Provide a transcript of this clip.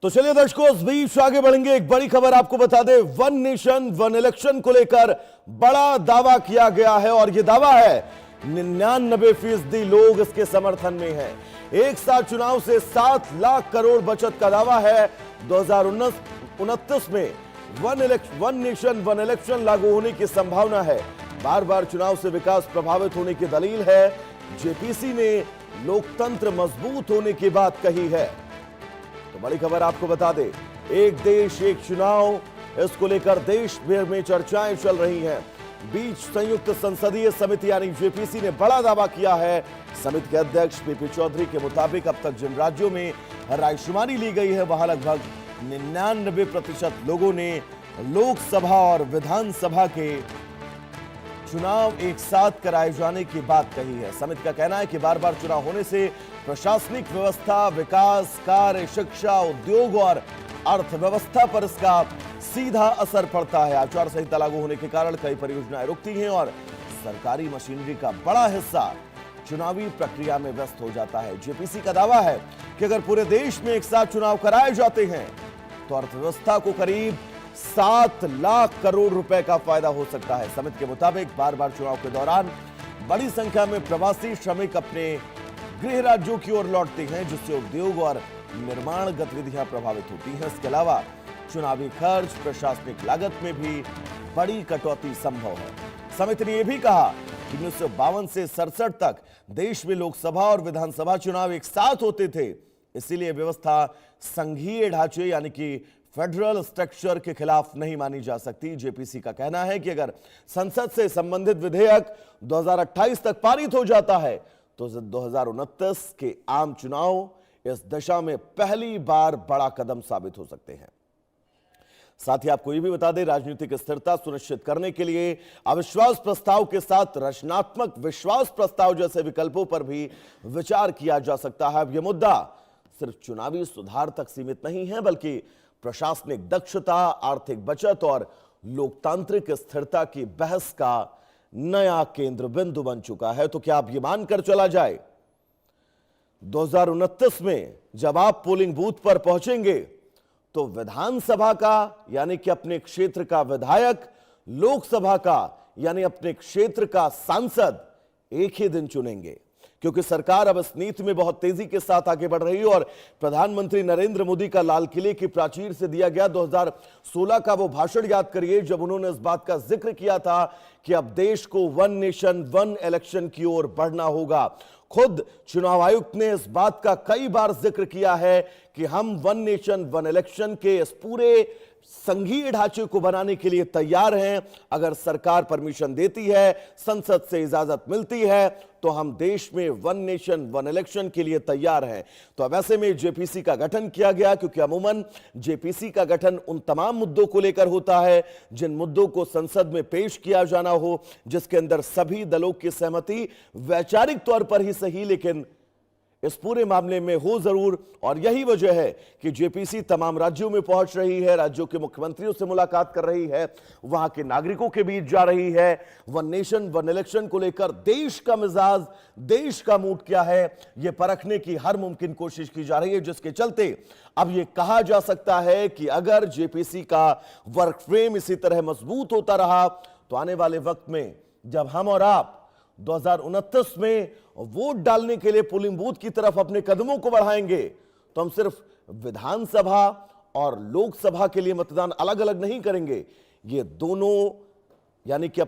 तो चलिए दर्शकों, इस बीच आगे बढ़ेंगे। एक बड़ी खबर आपको बता दें, वन नेशन वन इलेक्शन को लेकर बड़ा दावा किया गया है और यह दावा है 99% लोग इसके समर्थन में हैं। एक साथ चुनाव से 7 लाख करोड़ बचत का दावा है। 2029 में वन नेशन वन इलेक्शन लागू होने की संभावना है। बार बार चुनाव से विकास प्रभावित होने की दलील है। जेपीसी ने लोकतंत्र मजबूत होने की बात कही है। तो बड़ी खबर आपको बता दें, एक देश एक चुनाव, इसको लेकर देश भर में चर्चाएं चल रही हैं। बीच संयुक्त संसदीय समिति यानी जेपीसी ने बड़ा दावा किया है। समिति के अध्यक्ष पीपी चौधरी के मुताबिक अब तक जिन राज्यों में रायशुमारी ली गई है, वहां लगभग 99% लोगों ने लोकसभा और विधानसभा के चुनाव एक साथ कराए जाने की बात कही है। समिति का कहना है कि बार बार चुनाव होने से प्रशासनिक व्यवस्था, विकास कार्य, शिक्षा, उद्योग और अर्थव्यवस्था पर इसका सीधा असर पड़ता है। आचार संहिता लागू होने के कारण कई परियोजनाएं रुकती हैं और सरकारी मशीनरी का बड़ा हिस्सा चुनावी प्रक्रिया में व्यस्त हो जाता है। जेपीसी का दावा है कि अगर पूरे देश में एक साथ चुनाव कराए जाते हैं तो अर्थव्यवस्था को करीब 7 लाख करोड़ रुपए का फायदा हो सकता है। समिति के मुताबिक बार बार चुनाव के दौरान बड़ी संख्या में प्रवासी श्रमिक अपने गृह राज्यों की ओर लौटते हैं, जिससे उद्योग और निर्माण गतिविधियां प्रभावित होती हैं। इसके अलावा चुनावी खर्च, प्रशासनिक लागत में भी बड़ी कटौती संभव है। समिति ने यह भी कहा कि 1952 से 67 तक देश में लोकसभा और विधानसभा चुनाव एक साथ होते थे। इसीलिए व्यवस्था संघीय ढांचे यानी कि फेडरल स्ट्रक्चर के खिलाफ नहीं मानी जा सकती। जेपीसी का कहना है कि अगर संसद से संबंधित विधेयक 2028 तक पारित हो जाता है तो 2029 के आम चुनाव इस दिशा में पहली बार बड़ा कदम साबित हो सकते हैं। साथ ही आपको यह भी बता दें, राजनीतिक स्थिरता सुनिश्चित करने के लिए अविश्वास प्रस्ताव के साथ रचनात्मक विश्वास प्रस्ताव जैसे विकल्पों पर भी विचार किया जा सकता है। अब यह मुद्दा सिर्फ चुनावी सुधार तक सीमित नहीं है, बल्कि प्रशासनिक दक्षता, आर्थिक बचत और लोकतांत्रिक स्थिरता की बहस का नया केंद्र बिंदु बन चुका है। तो क्या आप ये मानकर चला जाए 2029 में जब आप पोलिंग बूथ पर पहुंचेंगे तो विधानसभा का यानी कि अपने क्षेत्र का विधायक, लोकसभा का यानी अपने क्षेत्र का सांसद एक ही दिन चुनेंगे, क्योंकि सरकार अब इस नीति में बहुत तेजी के साथ आगे बढ़ रही है। और प्रधानमंत्री नरेंद्र मोदी का लाल किले की प्राचीर से दिया गया 2016 का वो भाषण याद करिए, जब उन्होंने इस बात का जिक्र किया था कि अब देश को वन नेशन वन इलेक्शन की ओर बढ़ना होगा। खुद चुनाव आयुक्त ने इस बात का कई बार जिक्र किया है कि हम वन नेशन वन इलेक्शन के इस पूरे संघीय ढांचे को बनाने के लिए तैयार हैं। अगर सरकार परमिशन देती है, संसद से इजाजत मिलती है, तो हम देश में वन नेशन वन इलेक्शन के लिए तैयार हैं। तो अब ऐसे में जेपीसी का गठन किया गया, क्योंकि अमूमन जेपीसी का गठन उन तमाम मुद्दों को लेकर होता है जिन मुद्दों को संसद में पेश किया जाना हो, जिसके अंदर सभी दलों की सहमति वैचारिक तौर पर ही सही लेकिन इस पूरे मामले में हो जरूर। और यही वजह है कि जेपीसी तमाम राज्यों में पहुंच रही है, राज्यों के मुख्यमंत्रियों से मुलाकात कर रही है, वहां के नागरिकों के बीच जा रही है। वन नेशन वन इलेक्शन को लेकर देश का मिजाज, देश का मूड क्या है, यह परखने की हर मुमकिन कोशिश की जा रही है, जिसके चलते अब यह कहा जा सकता है कि अगर जेपीसी का वर्क फ्रेम इसी तरह मजबूत होता रहा तो आने वाले वक्त में जब हम और आप 2029 में वोट डालने के लिए पोलिंग बूथ की तरफ अपने कदमों को बढ़ाएंगे तो हम सिर्फ विधानसभा और लोकसभा के लिए मतदान अलग अलग नहीं करेंगे। ये दोनों यानी कि